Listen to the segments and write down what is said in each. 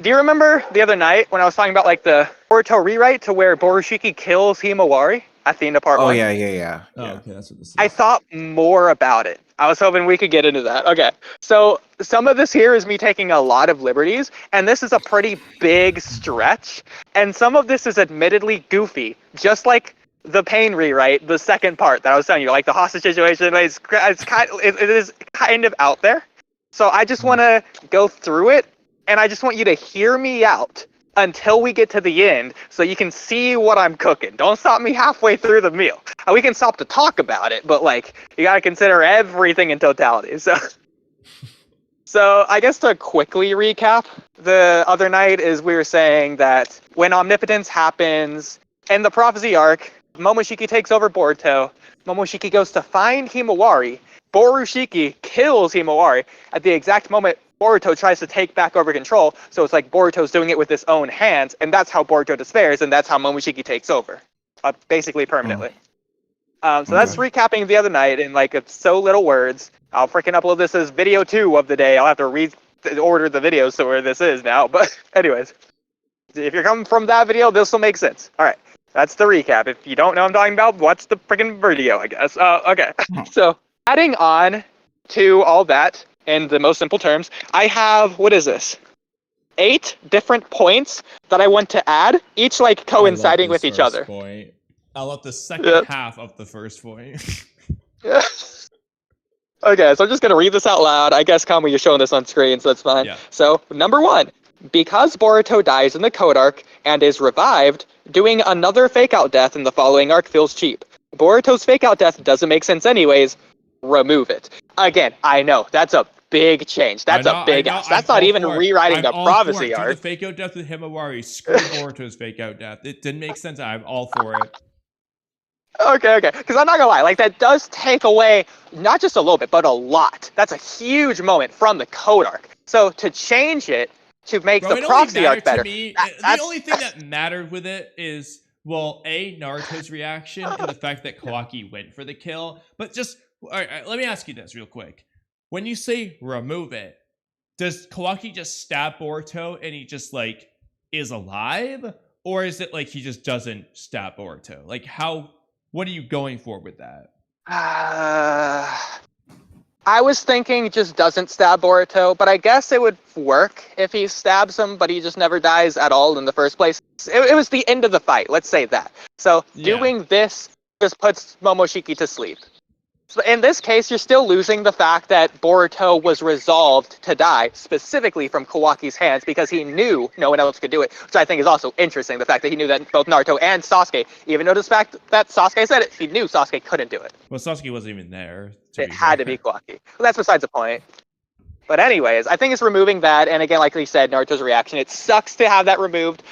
Do you remember the other night when I was talking about like the Boruto rewrite to where Borushiki kills Himawari at the end of part 1? Yeah. Oh, okay, that's what this is. I thought more about it. I was hoping we could get into that. Okay, so some of this here is me taking a lot of liberties, and this is a pretty big stretch, and some of this is admittedly goofy, just like the pain rewrite, the second part that I was telling you, like the hostage situation. It is kind of out there. So I just want to go through it, and I just want you to hear me out until we get to the end so you can see what I'm cooking. Don't stop me halfway through the meal. We can stop to talk about it, but like you got to consider everything in totality. So I guess to quickly recap, the other night is we were saying that when omnipotence happens in the prophecy arc, Momoshiki takes over Boruto. Momoshiki goes to find Himawari. Borushiki kills Himawari at the exact moment Boruto tries to take back over control, so it's like Boruto's doing it with his own hands, and that's how Boruto despairs, and that's how Momoshiki takes over, basically permanently. So that's recapping the other night in like so little words. I'll freaking upload this as video 2 of the day. I'll have to order the videos to where this is now, but anyways, if you're coming from that video, this will make sense. All right, that's the recap. If you don't know what I'm talking about, watch the freaking video, I guess. Okay, so adding on to all that, in the most simple terms, I have, what is this? 8 different points that I want to add, each like coinciding with each other. Point. I love the second half of the first point. Yeah. Okay, so I'm just going to read this out loud. I guess, Kamui, you're showing this on screen, so that's fine. Yeah. So, number 1, because Boruto dies in the Code arc and is revived, doing another fake-out death in the following arc feels cheap. Boruto's fake-out death doesn't make sense anyways. Remove it. Again, I know, that's a big change. That's a big ass. That's not even rewriting the prophecy arc. Do the fake out death with Himawari. Screw Boruto's fake out death. It didn't make sense. I'm all for it. Okay. Because I'm not gonna lie, like that does take away not just a little bit, but a lot. That's a huge moment from the Code arc. So to change it to make the prophecy arc better. The only thing that mattered with it is, well, Naruto's reaction and the fact that Kawaki went for the kill. But just, all right, let me ask you this real quick. When you say remove it, does Kawaki just stab Boruto and he just like is alive? Or is it like he just doesn't stab Boruto? Like what are you going for with that? I was thinking just doesn't stab Boruto, but I guess it would work if he stabs him, but he just never dies at all in the first place. It was the end of the fight, let's say that. So doing this just puts Momoshiki to sleep. So in this case, you're still losing the fact that Boruto was resolved to die, specifically from Kawaki's hands, because he knew no one else could do it, which I think is also interesting, the fact that he knew that both Naruto and Sasuke, even though the fact that Sasuke said it, he knew Sasuke couldn't do it. Well, Sasuke wasn't even there. It had to be Kawaki. Well, that's besides the point. But anyways, I think it's removing that, and again, like we said, Naruto's reaction, it sucks to have that removed,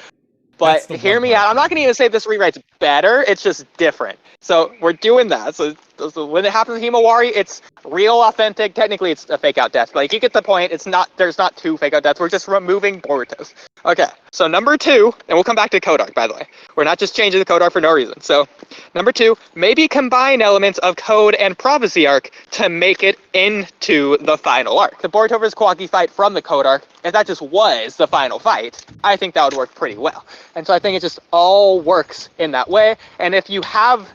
but hear me out. I'm not going to even say this rewrite's better, it's just different. So we're doing that. So when it happens to Himawari, it's real, authentic. Technically, it's a fake-out death. But like, you get the point. There's not 2 fake-out deaths. We're just removing Boruto's. Okay, so number 2, and we'll come back to Code arc, by the way. We're not just changing the Code arc for no reason. So number 2, maybe combine elements of Code and Prophecy arc to make it into the final arc. The Boruto vs. Kawaki fight from the Code arc, if that just was the final fight, I think that would work pretty well. And so I think it just all works in that way. And if you have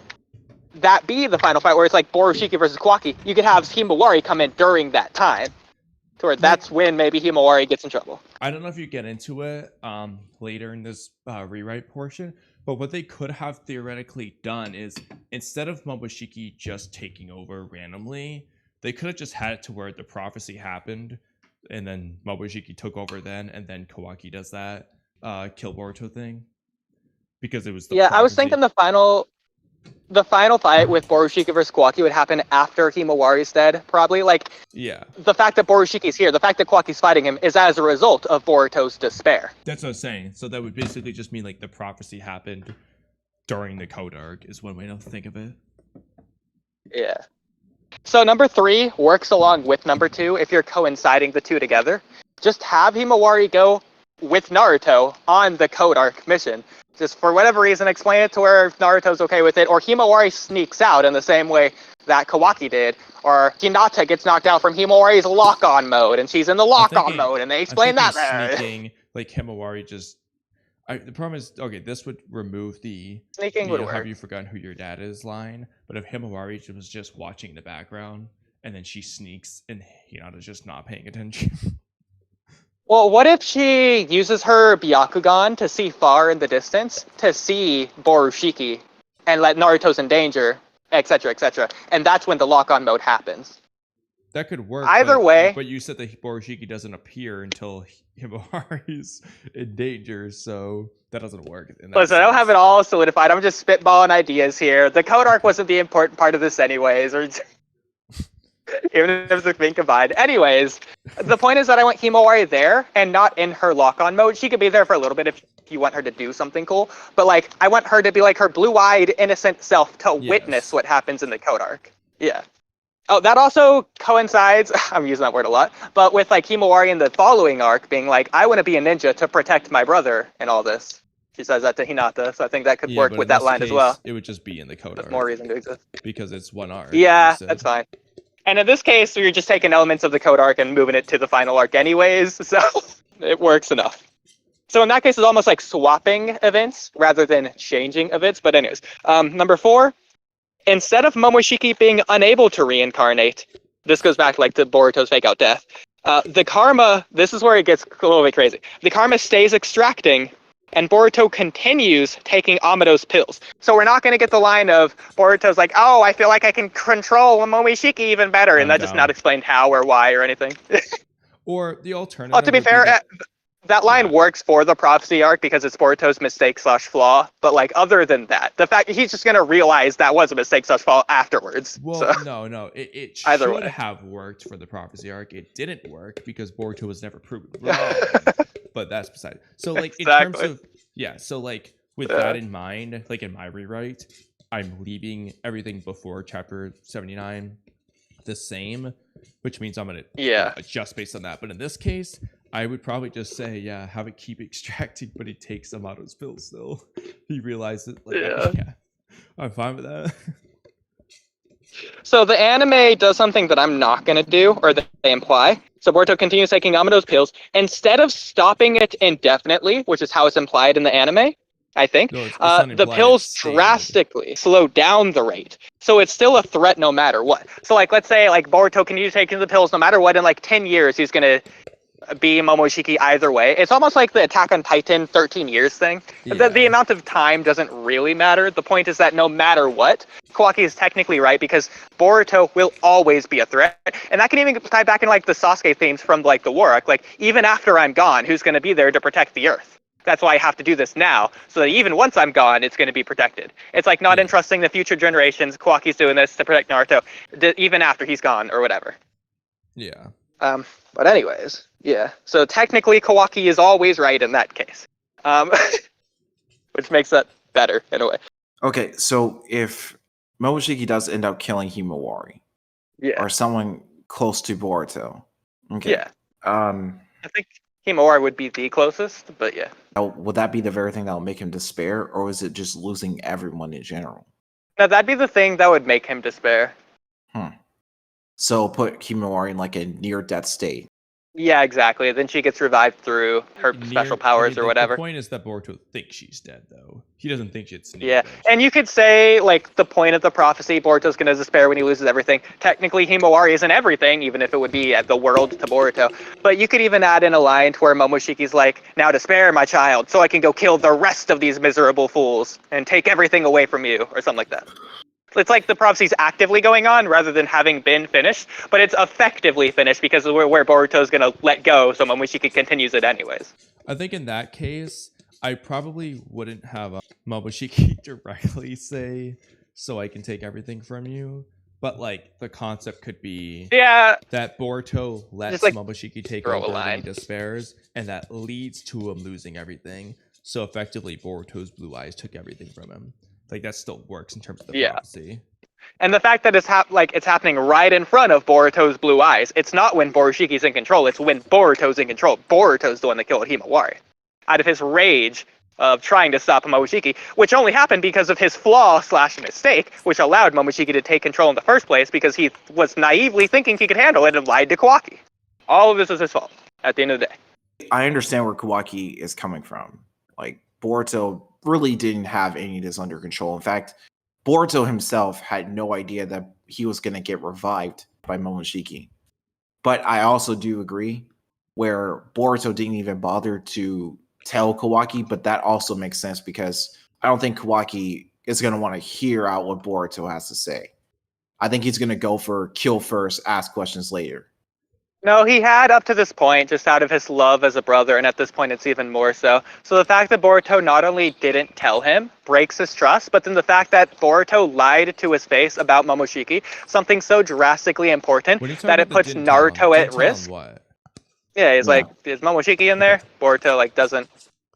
that be the final fight where it's like Borushiki versus Kawaki, you could have Himawari come in during that time, to where that's when maybe Himawari gets in trouble. I don't know if you get into it later in this rewrite portion, but what they could have theoretically done is, instead of Momoshiki just taking over randomly, they could have just had it to where the prophecy happened, and then Momoshiki took over then, and then Kawaki does that kill Boruto thing, because it was the prophecy. I was thinking the final fight with Borushiki versus Kawaki would happen after Himawari's dead, probably. Like, the fact that Borushiki's here, the fact that Kawaki's fighting him, is as a result of Boruto's despair. That's what I was saying. So that would basically just mean like the prophecy happened during the Code arc, is one way to think of it. Yeah. So number 3 works along with number 2 if you're coinciding the 2 together. Just have Himawari go with Naruto on the Code arc mission. Just for whatever reason, explain it to where Naruto's okay with it, or Himawari sneaks out in the same way that Kawaki did, or Hinata gets knocked out from Himawari's lock-on mode, and she's in the lock-on mode, and they explain that there. Sneaking like Himawari just. The problem is, okay, this would remove the Sneaking would have work. you forgotten who your dad is line, but if Himawari was just watching in the background and then she sneaks and Hinata's just not paying attention. Well, what if she uses her Byakugan to see far in the distance, to see Borushiki, and let Naruto's in danger, etc., etc., and that's when the lock-on mode happens. That could work. Either way. But you said that Borushiki doesn't appear until Himawari's in danger, so that doesn't work. Listen, I don't have it all solidified. I'm just spitballing ideas here. The code arc wasn't the important part of this anyways, or even if it's being combined. Anyways, the point is that I want Himawari there and not in her lock-on mode. She could be there for a little bit if you want her to do something cool, but like I want her to be like her blue-eyed, innocent self to witness what happens in the code arc. Yeah. Oh, that also coincides, I'm using that word a lot, but with like Himawari in the following arc being like, I want to be a ninja to protect my brother and all this. She says that to Hinata, so I think that could work with that line as well. It would just be in the code arc. There's more reason to exist. Because it's one arc. Yeah, that's fine. And in this case, you're just taking elements of the code arc and moving it to the final arc anyways, so it works enough. So in that case, it's almost like swapping events rather than changing events, but anyways. Number 4. Instead of Momoshiki being unable to reincarnate, this goes back like to Boruto's fake out death. The karma, this is where it gets a little bit crazy. The karma stays extracting, and Boruto continues taking Amado's pills. So we're not going to get the line of Boruto's like, oh, I feel like I can control Momoshiki even better, and that's just not explained how or why or anything. Or the alternative. Oh, to be fair, that line works for the prophecy arc because it's Boruto's mistake/flaw, but like other than that, the fact he's just gonna realize that was a mistake/flaw afterwards. Well, so. no, it should have worked for the prophecy arc. It didn't work because Boruto was never proven wrong. But that's beside. So like in terms of so like with that in mind, like in my rewrite, I'm leaving everything before chapter 79 the same, which means I'm gonna adjust based on that. But in this case, I would probably just say, have it keep extracting, but he takes Amado's pills still. He realizes, I'm fine with that. So the anime does something that I'm not going to do, or that they imply. So Boruto continues taking Amado's pills. Instead of stopping it indefinitely, which is how it's implied in the anime, I think, the pills drastically slow down the rate. So it's still a threat no matter what. So like, let's say like Boruto continues taking the pills no matter what. In like 10 years, he's going to be Momoshiki either way. It's almost like the Attack on Titan 13 years thing. Yeah. The amount of time doesn't really matter. The point is that no matter what, Kawaki is technically right because Boruto will always be a threat. And that can even tie back in like the Sasuke themes from like the war arc. Like even after I'm gone, who's going to be there to protect the Earth? That's why I have to do this now, so that even once I'm gone, it's going to be protected. It's like not entrusting the future generations. Kawaki's doing this to protect Naruto, even after he's gone or whatever. Yeah. But anyways, so technically Kawaki is always right in that case. Which makes that better in a way. Okay, so if Momoshiki does end up killing Himawari, or someone close to Boruto, I think Himawari would be the closest, but would that be the very thing that will make him despair, or is it just losing everyone in general? No, that'd be the thing that would make him despair. So put Himawari in like a near-death state. Yeah, exactly. Then she gets revived through her special powers or whatever. The point is that Boruto thinks she's dead, though. He doesn't think it's near. Yeah, and you could say, like, the point of the prophecy, Boruto's going to despair when he loses everything. Technically, Himawari isn't everything, even if it would be at the world to Boruto. But you could even add in a line to where Momoshiki's like, now despair, my child, so I can go kill the rest of these miserable fools and take everything away from you, or something like that. It's like the prophecy's actively going on rather than having been finished, but it's effectively finished because of where Boruto's going to let go, so Momoshiki continues it anyways. I think in that case, I probably wouldn't have Momoshiki directly say, so I can take everything from you, but like the concept could be that Boruto lets Momoshiki take over and he despairs, and that leads to him losing everything. So effectively, Boruto's blue eyes took everything from him. Like that still works in terms of the prophecy. And the fact that it's happening right in front of Boruto's blue eyes. It's not when Borushiki's in control. It's when Boruto's in control. Boruto's the one that killed Himawari. Out of his rage of trying to stop Momoshiki, which only happened because of his flaw/mistake, which allowed Momoshiki to take control in the first place because he was naively thinking he could handle it and lied to Kawaki. All of this is his fault at the end of the day. I understand where Kawaki is coming from. Like, Boruto really didn't have any of this under control. In fact, Boruto himself had no idea that he was going to get revived by Momoshiki. But I also do agree where Boruto didn't even bother to tell Kawaki, but that also makes sense because I don't think Kawaki is going to want to hear out what Boruto has to say. I think he's going to go for kill first, ask questions later. No, he had up to this point, just out of his love as a brother, and at this point it's even more so. So the fact that Boruto not only didn't tell him breaks his trust, but then the fact that Boruto lied to his face about Momoshiki, something so drastically important that it puts Naruto at risk. What? Yeah, he's like, is Momoshiki in there? Boruto like doesn't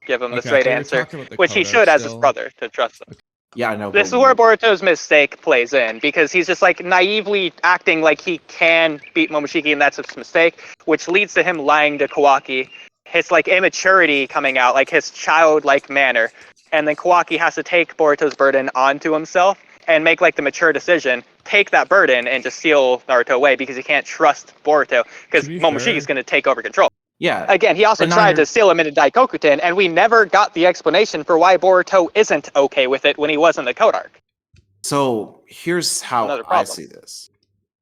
give him the straight answer, which he should as his brother to trust him. Yeah, I know. This is where Boruto's mistake plays in, because he's just like naively acting like he can beat Momoshiki, and that's his mistake, which leads to him lying to Kawaki. His like immaturity coming out, like his childlike manner, and then Kawaki has to take Boruto's burden onto himself and make like the mature decision, take that burden and just steal Naruto away because he can't trust Boruto because Momoshiki's going to take over control. Yeah. Again, he also tried to seal him into Daikokuten, and we never got the explanation for why Boruto isn't okay with it when he was in the Code Arc. So here's how I see this.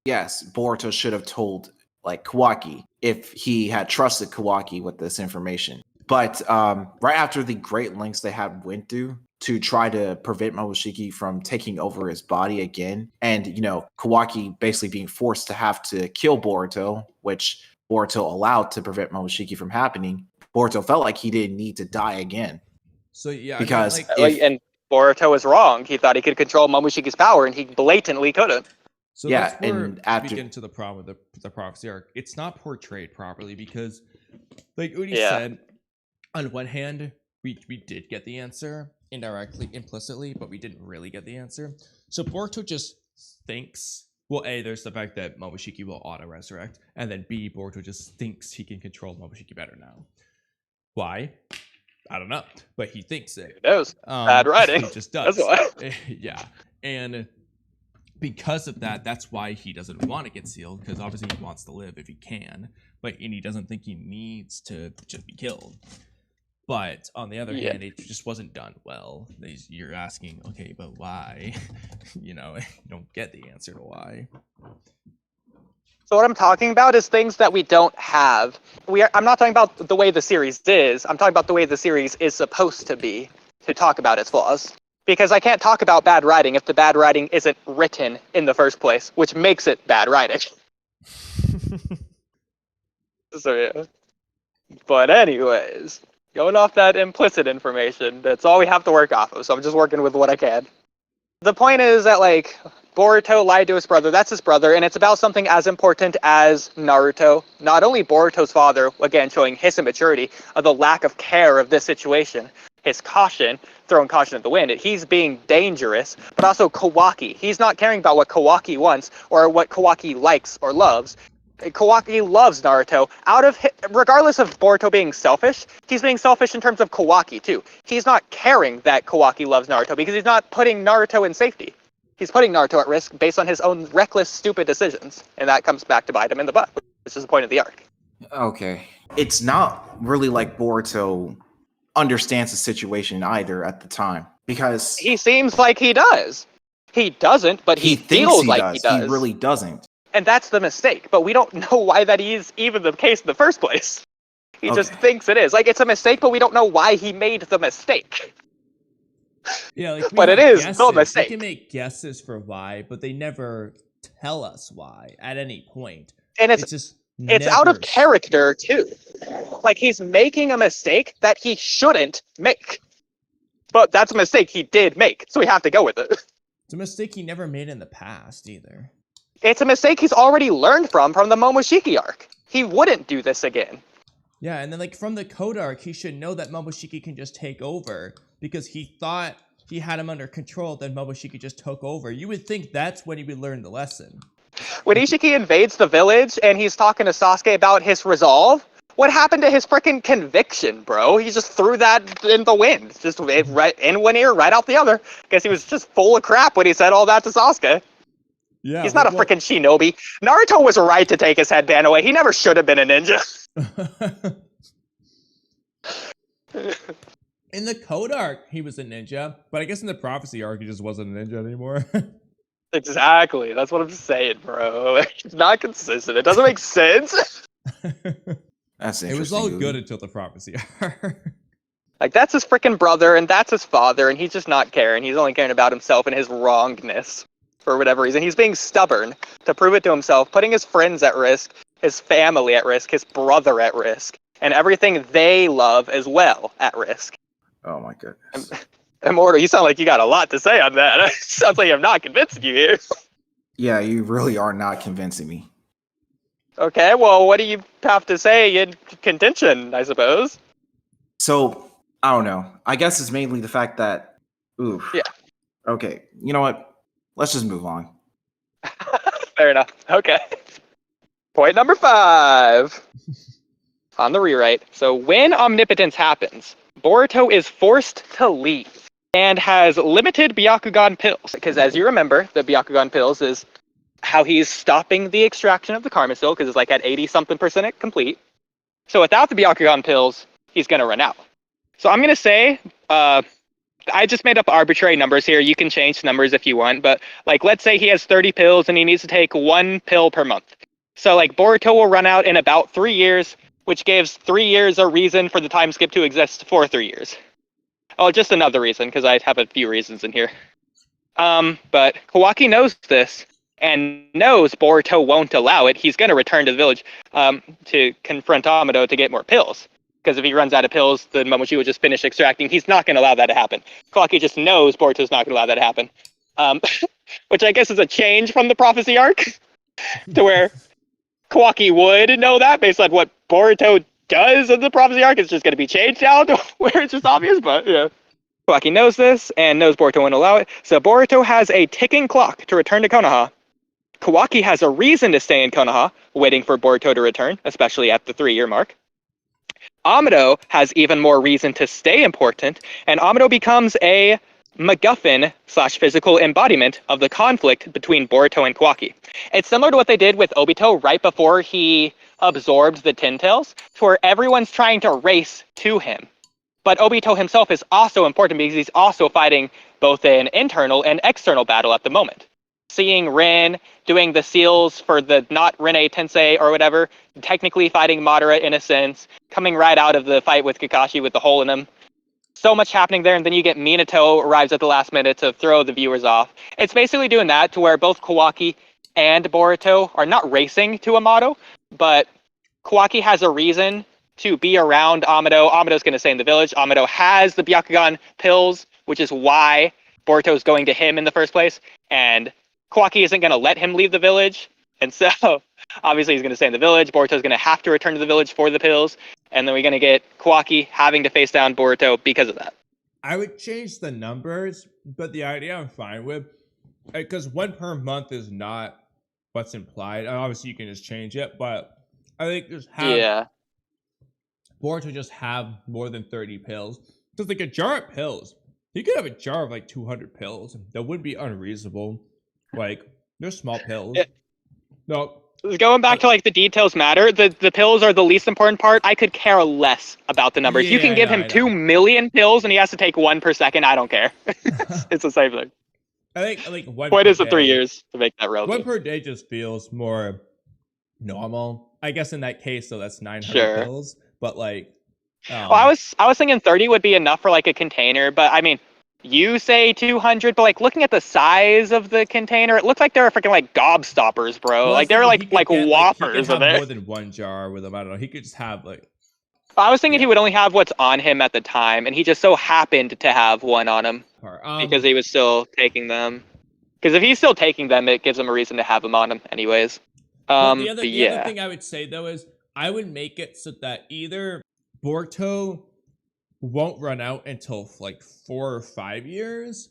Yes, Boruto should have told like Kawaki if he had trusted Kawaki with this information. But right after the great lengths they had went through to try to prevent Momoshiki from taking over his body again, and Kawaki basically being forced to have to kill Boruto, which Boruto allowed to prevent Momoshiki from happening, Boruto felt like he didn't need to die again. So yeah, because and Boruto was wrong. He thought he could control Momoshiki's power, and he blatantly couldn't. So yeah, that's where we get into the problem with the prophecy arc. It's not portrayed properly because, like Oodie said, on one hand, we did get the answer indirectly, implicitly, but we didn't really get the answer. So Boruto just thinks. Well, A, there's the fact that Momoshiki will auto-resurrect, and then B, Boruto just thinks he can control Momoshiki better now. Why? I don't know, but he thinks it. He knows. Bad writing. He just does. That's why. Yeah, and because of that, that's why he doesn't want to get sealed, because obviously he wants to live if he can, and he doesn't think he needs to just be killed. But on the other hand, it just wasn't done well. You're asking, okay, but why? You don't get the answer to why. So what I'm talking about is things that we don't have. I'm not talking about the way the series is. I'm talking about the way the series is supposed to be to talk about its flaws. Because I can't talk about bad writing if the bad writing isn't written in the first place, which makes it bad writing. So yeah. But anyways, going off that implicit information, that's all we have to work off of, so I'm just working with what I can. The point is that, like, Boruto lied to his brother, that's his brother, and it's about something as important as Naruto. Not only Boruto's father, again, showing his immaturity, of the lack of care of this situation, his caution, throwing caution at the wind, he's being dangerous, but also Kawaki. He's not caring about what Kawaki wants, or what Kawaki likes or loves. Kawaki loves Naruto. Regardless of Boruto being selfish, he's being selfish in terms of Kawaki too. He's not caring that Kawaki loves Naruto because he's not putting Naruto in safety. He's putting Naruto at risk based on his own reckless, stupid decisions, and that comes back to bite him in the butt, which is the point of the arc. Okay. It's not really like Boruto understands the situation either at the time, because he seems like he does. He doesn't, but he feels like he does. He really doesn't. And that's the mistake, but we don't know why that is even the case in the first place. He just thinks it is. Like, it's a mistake, but we don't know why he made the mistake. Yeah, like, but it is still a mistake. We can make guesses for why, but they never tell us why at any point. And it's out of character, too. Like, he's making a mistake that he shouldn't make. But that's a mistake he did make, so we have to go with it. It's a mistake he never made in the past, either. It's a mistake he's already learned from the Momoshiki arc. He wouldn't do this again. Yeah, and then, like, from the Code arc, he should know that Momoshiki can just take over, because he thought he had him under control, then Momoshiki just took over. You would think that's when he would learn the lesson. When Ishiki invades the village and he's talking to Sasuke about his resolve, what happened to his freaking conviction, bro? He just threw that in the wind. Just right in one ear, right out the other. Guess he was just full of crap when he said all that to Sasuke. Yeah, he's not a freaking shinobi. Naruto was right to take his headband away. He never should have been a ninja. In the Code arc, he was a ninja, but I guess in the Prophecy arc, he just wasn't a ninja anymore. Exactly. That's what I'm saying, bro. It's not consistent. It doesn't make sense. That's interesting. It was all Oodie. good until the Prophecy arc. Like, that's his freaking brother, and that's his father, and he's just not caring. He's only caring about himself and his wrongness for whatever reason. He's being stubborn to prove it to himself, putting his friends at risk, his family at risk, his brother at risk, and everything they love as well at risk. Oh my goodness. Immortal, you sound like you got a lot to say on that. Sounds like I'm not convincing you here. Yeah, you really are not convincing me. Okay, well, what do you have to say in contention, I suppose? So, I don't know. I guess it's mainly the fact that, oof. Yeah. Okay, you know what? Let's just move on. Fair enough. Okay. Point number 5 on the rewrite. So when omnipotence happens, Boruto is forced to leave and has limited Byakugan pills. Because as you remember, the Byakugan pills is how he's stopping the extraction of the Karma Seal, because it's like at 80-something% complete. So without the Byakugan pills, he's going to run out. So I'm going to say, I just made up arbitrary numbers here. You can change numbers if you want, but like, let's say he has 30 pills and he needs to take 1 pill per month. So like Boruto will run out in about 3 years, which gives 3 years a reason for the time skip to exist for 3 years. Oh, just another reason, because I have a few reasons in here. But Kawaki knows this and knows Boruto won't allow it. He's going to return to the village to confront Amado to get more pills. Because if he runs out of pills the moment she would just finish extracting, he's not going to allow that to happen. Kawaki just knows Boruto's not going to allow that to happen. Which I guess is a change from the Prophecy arc, to where Kawaki would know that based on what Boruto does in the Prophecy arc. It's just going to be changed now to where it's just obvious, but yeah. Kawaki knows this and knows Boruto won't allow it. So Boruto has a ticking clock to return to Konoha. Kawaki has a reason to stay in Konoha, waiting for Boruto to return, especially at the 3-year mark. Amado has even more reason to stay important, and Amado becomes a MacGuffin/physical embodiment of the conflict between Boruto and Kawaki. It's similar to what they did with Obito right before he absorbed the Tin Tails, to where everyone's trying to race to him. But Obito himself is also important because he's also fighting both an internal and external battle at the moment. Seeing Rin doing the seals for the not Rinne Tensei or whatever, technically fighting Madara in a sense, coming right out of the fight with Kakashi with the hole in him. So much happening there, and then you get Minato arrives at the last minute to throw the viewers off. It's basically doing that to where both Kawaki and Boruto are not racing to Amado, but Kawaki has a reason to be around Amado. Amado's going to stay in the village. Amado has the Byakugan pills, which is why Boruto's going to him in the first place, and Kawaki isn't going to let him leave the village, and so obviously he's going to stay in the village. Boruto's going to have to return to the village for the pills, and then we're going to get Kawaki having to face down Boruto because of that. I would change the numbers, but the idea I'm fine with, because 1 per month is not what's implied. Obviously, you can just change it, but I think just have Boruto just have more than 30 pills. Because like a jar of pills, he could have a jar of like 200 pills. That wouldn't be unreasonable. Like, they're small pills. No. Going back to like the details matter, the pills are the least important part. I could care less about the numbers. You can give him 2 million pills and he has to take 1 per second. I don't care. It's the same thing. I think like 1 What per is it, day, 3 years to make that relevant? 1 per day just feels more normal. I guess in that case, so that's 900 pills. But like, well, I was thinking 30 would be enough for like a container, but I mean, you say 200, but like looking at the size of the container, it looks like there are freaking like gobstoppers, bro. Well, like they're like whoppers. He could have more than 1 jar with him. I don't know. He could just have like. I was thinking he would only have what's on him at the time, and he just so happened to have 1 on him because he was still taking them. Because if he's still taking them, it gives him a reason to have them on him, anyways. The other thing I would say though is I would make it so that either Boruto won't run out until like 4 or 5 years,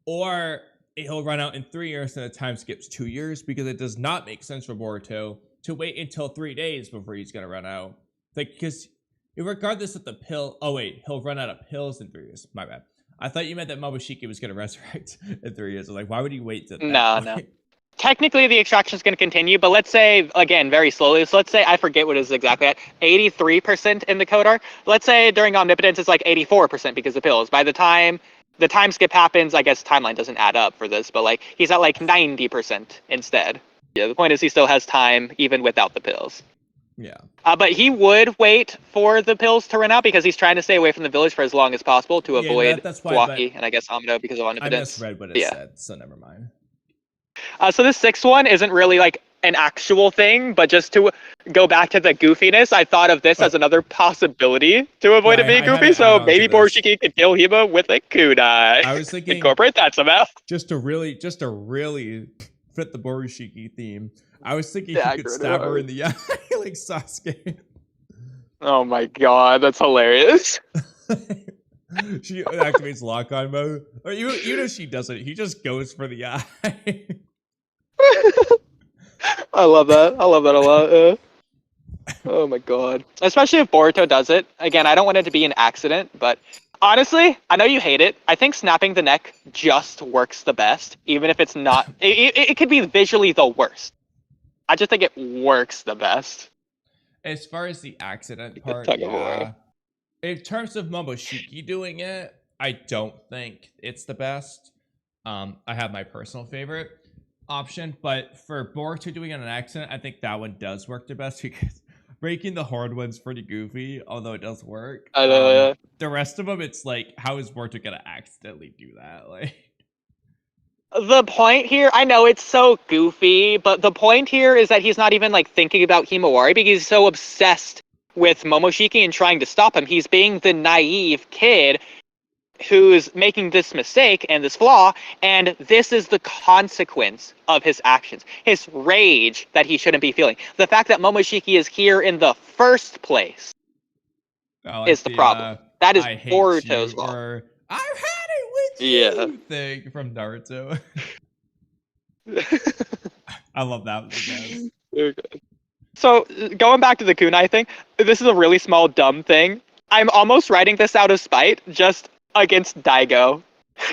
or he'll run out in 3 years and the time skips 2 years, because it does not make sense for Boruto to wait until 3 days before he's gonna run out. Like, because regardless of the pill, he'll run out of pills in 3 years. My bad. I thought you meant that Momoshiki was gonna resurrect in 3 years. I'm like, why would he wait to that No. technically the extraction is going to continue, but let's say, again, very slowly. So let's say, I forget what it is exactly at, 83% in the code arc. Let's say during Omnipotence it's like 84% because of pills. By the time the time skip happens, I guess timeline doesn't add up for this, but like he's at like 90% instead. Yeah, the point is he still has time even without the pills. Yeah. But he would wait for the pills to run out because he's trying to stay away from the village for as long as possible to avoid that's why, Walky and I guess Amino because of I Omnipotence. misread what it said, so never mind. So this sixth one isn't really like an actual thing, but just to go back to the goofiness, I thought of this as another possibility to avoid it being goofy. So maybe Borushiki could kill Hima with a kunai. I was thinking incorporate that somehow. Just to really fit the Borushiki theme. I was thinking he could stab her in the eye like Sasuke. Oh my god, that's hilarious. She activates lock-on mode. Or you know she doesn't. He just goes for the eye. I love that. I love that a lot. Oh my god. Especially if Boruto does it. Again, I don't want it to be an accident, but honestly, I know you hate it. I think snapping the neck just works the best, even if it's not. It could be visually the worst. I just think it works the best. As far as the accident part, yeah. In terms of Momoshiki doing it, I don't think it's the best. I have my personal favorite option, but for Boruto doing it on accident, I think that one does work the best because breaking the horn one's pretty goofy, although it does work. I know. The rest of them, it's like, how is Boruto gonna accidentally do that? Like, the point here, I know it's so goofy, but the point here is that he's not even like thinking about Himawari because he's so obsessed with Momoshiki and trying to stop him. He's being the naive kid who's making this mistake and this flaw, and this is the consequence of his actions. His rage that he shouldn't be feeling. The fact that Momoshiki is here in the first place is the problem. That is Boruto's fault. I've had it with you thing from Naruto. I love that. Very good. So, going back to the kunai thing, this is a really small, dumb thing. I'm almost writing this out of spite, just against Daigo.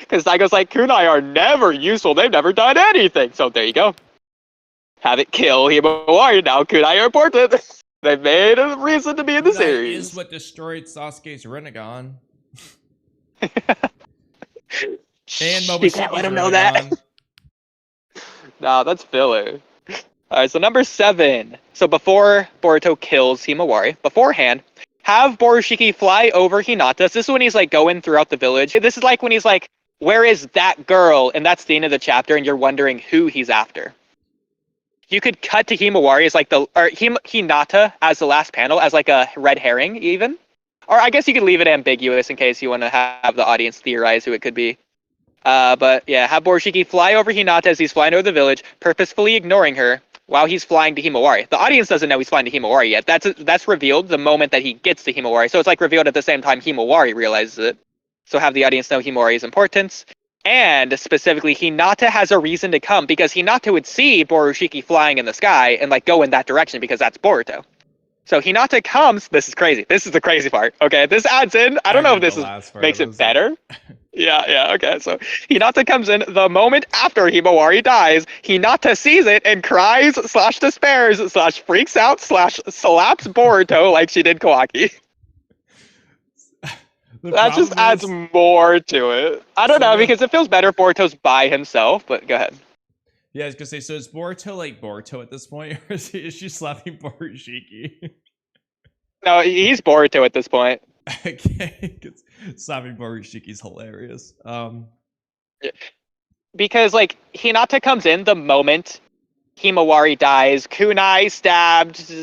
Because Daigo's like, kunai are never useful, they've never done anything. So, there you go. Have it kill Himawari, now kunai are important. They've made a reason to be in the series. That is what destroyed Sasuke's Rinnegan. And you can't let him know that. Nah, that's filler. Alright, so number 7. So before Boruto kills Himawari, beforehand, have Borushiki fly over Hinata. This is when he's like going throughout the village. This is like when he's like, where is that girl? And that's the end of the chapter, and you're wondering who he's after. You could cut to Himawari as like Hinata as the last panel, as like a red herring even. Or I guess you could leave it ambiguous in case you want to have the audience theorize who it could be. But yeah, have Borushiki fly over Hinata as he's flying over the village, purposefully ignoring her while he's flying to Himawari. The audience doesn't know he's flying to Himawari yet. That's revealed the moment that he gets to Himawari. So it's like revealed at the same time Himawari realizes it. So have the audience know Himawari's importance. And specifically, Hinata has a reason to come because Hinata would see Borushiki flying in the sky and like go in that direction because that's Boruto. So Hinata comes. This is crazy. This is the crazy part. Okay, this adds in. I don't know if this makes it better. Yeah, okay. So Hinata comes in the moment after Himawari dies. Hinata sees it and cries / despairs / freaks out / slaps Boruto like she did Kawaki. That just adds more to it. I don't know, because it feels better if Boruto's by himself, but go ahead. Yeah, I was gonna say, so is Boruto like Boruto at this point, or is she slapping Borushiki? No, he's Boruto at this point. Okay, slapping Borushiki's hilarious. Because like Hinata comes in the moment Himawari dies, kunai stabbed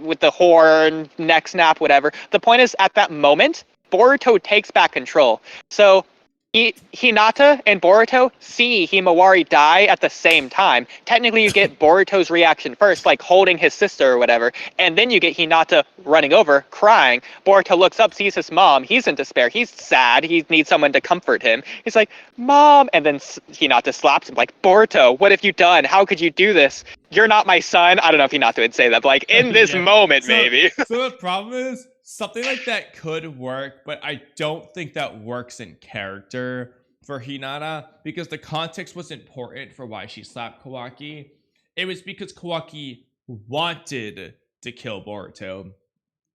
with the horn, neck snap, whatever. The point is, at that moment, Boruto takes back control. So Hinata and Boruto see Himawari die at the same time. Technically, you get Boruto's reaction first, like holding his sister or whatever, and then you get Hinata running over, crying. Boruto looks up, sees his mom. He's in despair. He's sad. He needs someone to comfort him. He's like, Mom! And then Hinata slaps him, like, Boruto, what have you done? How could you do this? You're not my son. I don't know if Hinata would say that, but like, in this moment, maybe. So the problem is, something like that could work, but I don't think that works in character for Hinata because the context was important for why she slapped Kawaki. It was because Kawaki wanted to kill Boruto,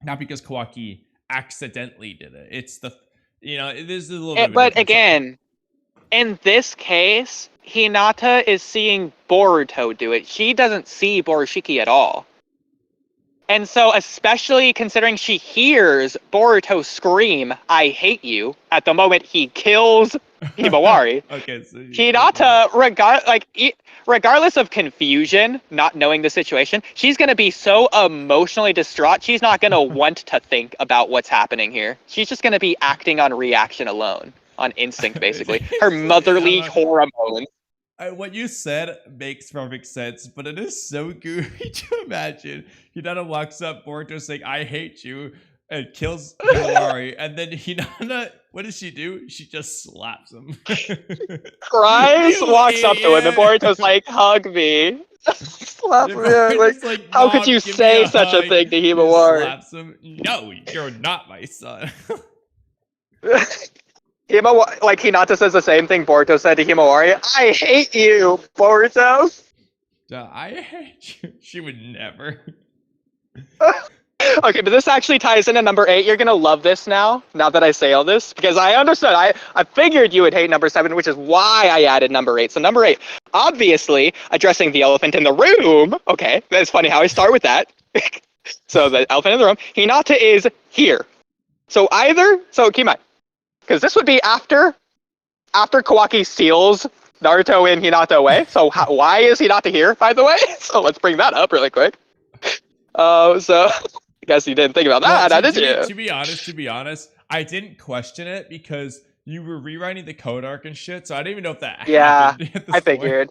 not because Kawaki accidentally did it. It's the, it is a little bit of a But difference. again, in this case, Hinata is seeing Boruto do it. She doesn't see Borishiki at all. And so, especially considering she hears Boruto scream, "I hate you," at the moment he kills Himawari. Okay, so Hinata, regardless of confusion, not knowing the situation, she's going to be so emotionally distraught, she's not going to want to think about what's happening here. She's just going to be acting on reaction alone, on instinct, basically. Her motherly hormones. What you said makes perfect sense, but it is so goofy to imagine. Hinata walks up, Boruto saying, "I hate you," and kills Himawari, and then Hinata, what does she do? She just slaps him. Cries, walks up to him, and Boruto's like, "Hug me." Slap me. Like, how could you say such a thing to Himawari? Slaps him. No, you're not my son. Hinata says the same thing Boruto said to Himawari. "I hate you, Boruto." I hate you. She would never. Okay, but this actually ties into number 8. You're gonna love this now that I say all this, because I understood. I figured you would hate number 7, which is why I added number 8. So number 8, obviously addressing the elephant in the room. Okay, that's funny how I start with that. So the elephant in the room, Hinata is here. So keep in mind, because this would be after Kawaki seals Naruto and Hinata away. So why is Hinata here, by the way? So let's bring that up really quick. So I guess you didn't think about that, did you? To be honest, I didn't question it because you were rewriting the code arc and shit, so I didn't even know if that happened at this I point. figured.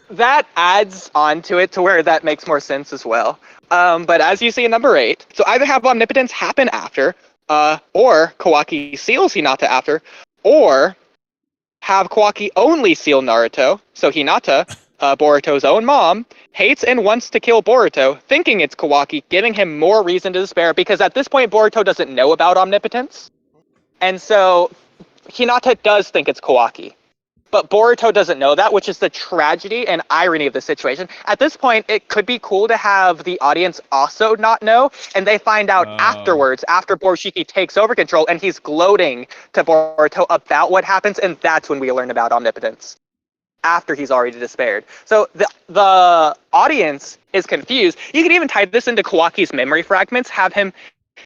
That adds on to it to where that makes more sense as well. But as you see in number 8, so either have omnipotence happen after, or Kawaki seals Hinata after, or have Kawaki only seal Naruto, so Hinata, Boruto's own mom, hates and wants to kill Boruto, thinking it's Kawaki, giving him more reason to despair, because at this point Boruto doesn't know about omnipotence. And so Hinata does think it's Kawaki. But Boruto doesn't know that, which is the tragedy and irony of the situation. At this point, it could be cool to have the audience also not know, and they find out afterwards, after Borishiki takes over control, and he's gloating to Boruto about what happens, and that's when we learn about omnipotence. After he's already despaired. So the audience is confused. You can even tie this into Kawaki's memory fragments, have him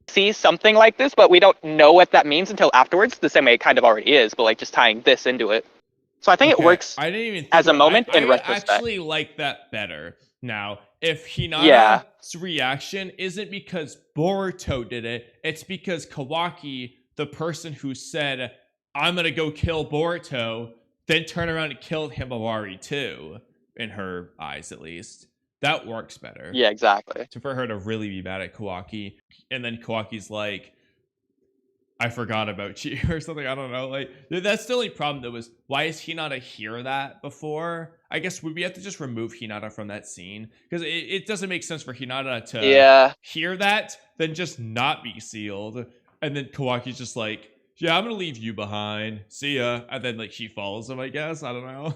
see something like this, but we don't know what that means until afterwards, the same way it kind of already is, but just tying this into it. So I think it works I didn't even as a moment in retrospect. I actually like that better. Now, if Hinata's reaction isn't because Boruto did it, it's because Kawaki, the person who said, "I'm gonna go kill Boruto," then turn around and killed Himawari too, in her eyes at least. That works better. Yeah, exactly. For her to really be mad at Kawaki, and then Kawaki's like, "I forgot about you," or something. I don't know. That's the only problem that was, why is Hinata hear that before? I guess we have to just remove Hinata from that scene, because it doesn't make sense for Hinata to hear that, then just not be sealed. And then Kawaki's just like, "Yeah, I'm gonna leave you behind. See ya." And then she follows him, I guess. I don't know.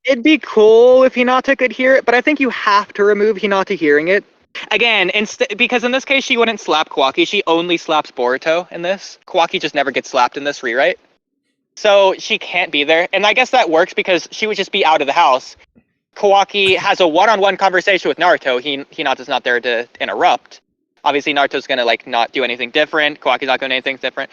It'd be cool if Hinata could hear it, but I think you have to remove Hinata hearing it. Again, because in this case she wouldn't slap Kawaki, she only slaps Boruto in this. Kawaki just never gets slapped in this rewrite. So she can't be there. And I guess that works because she would just be out of the house. Kawaki has a one-on-one conversation with Naruto. Hinata's not there to interrupt. Obviously Naruto's gonna not do anything different. Kawaki's not gonna do anything different.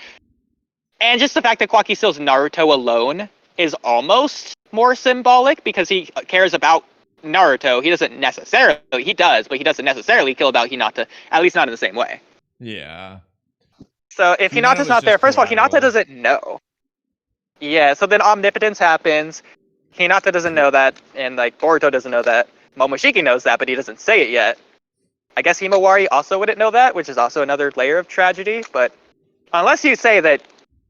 And just the fact that Kawaki seals Naruto alone is almost more symbolic because he cares about Naruto. He doesn't necessarily kill about Hinata, at least not in the same way. Yeah. So if Hinata's not there, first of all, Hinata doesn't know. Yeah, so then omnipotence happens. Hinata doesn't know that, and Boruto doesn't know that. Momoshiki knows that, but he doesn't say it yet. I guess Himawari also wouldn't know that, which is also another layer of tragedy, but unless you say that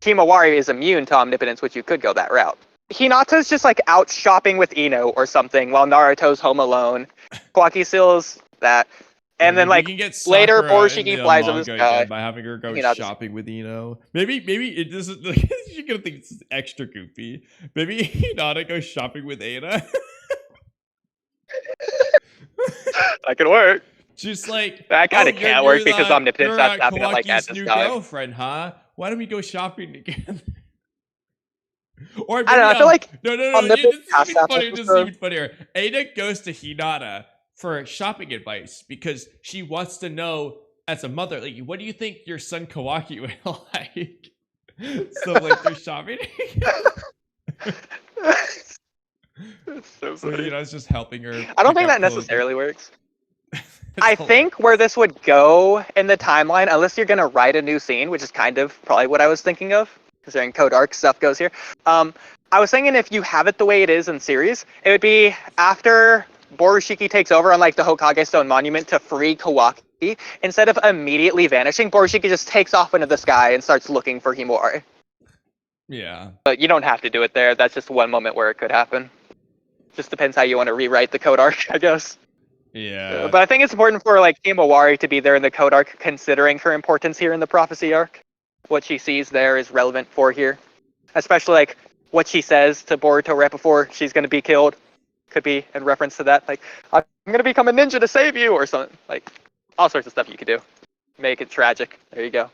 Himawari is immune to omnipotence, which you could go that route. Hinata's just out shopping with Ino or something while Naruto's home alone. Kawaki seals that. And then later Borishiki flies over the sky by having her go shopping with Ino. Maybe she you're gonna think this is extra goofy. Maybe Hinata goes shopping with Ada. That could work. She's like, That kind of can't work because Omnipotence has to happen at like at Kawaki's this new time. girlfriend, huh? Why don't we go shopping together? Or maybe, I don't know. I feel like no. Omnipotence This has is to even happen funnier. for This is sure. even funnier. Ada goes to Hinata for shopping advice because she wants to know, as a mother, like, what do you think your son Kawaki would like? So like they're shopping. So So funny. it's just helping her. I don't pick think out that clothing. necessarily works. It's I hilarious. think where this would go in the timeline, unless you're gonna write a new scene, which is kind of probably what I was thinking of, considering Code Arc stuff goes here. I was thinking if you have it the way it is in series, it would be after Borushiki takes over on like the Hokage Stone Monument to free Kawaki. Instead of immediately vanishing, Borushiki just takes off into the sky and starts looking for Himawari. Yeah. But you don't have to do it there. That's just one moment where it could happen. Just depends how you want to rewrite the Code Arc, I guess. Yeah. But I think it's important for like Himawari to be there in the Code Arc, considering her importance here in the Prophecy Arc. What she sees there is relevant for here, especially like what she says to Boruto right before she's going to be killed. Could be in reference to that, like, I'm going to become a ninja to save you, or something. Like, all sorts of stuff you could do. Make it tragic. There you go.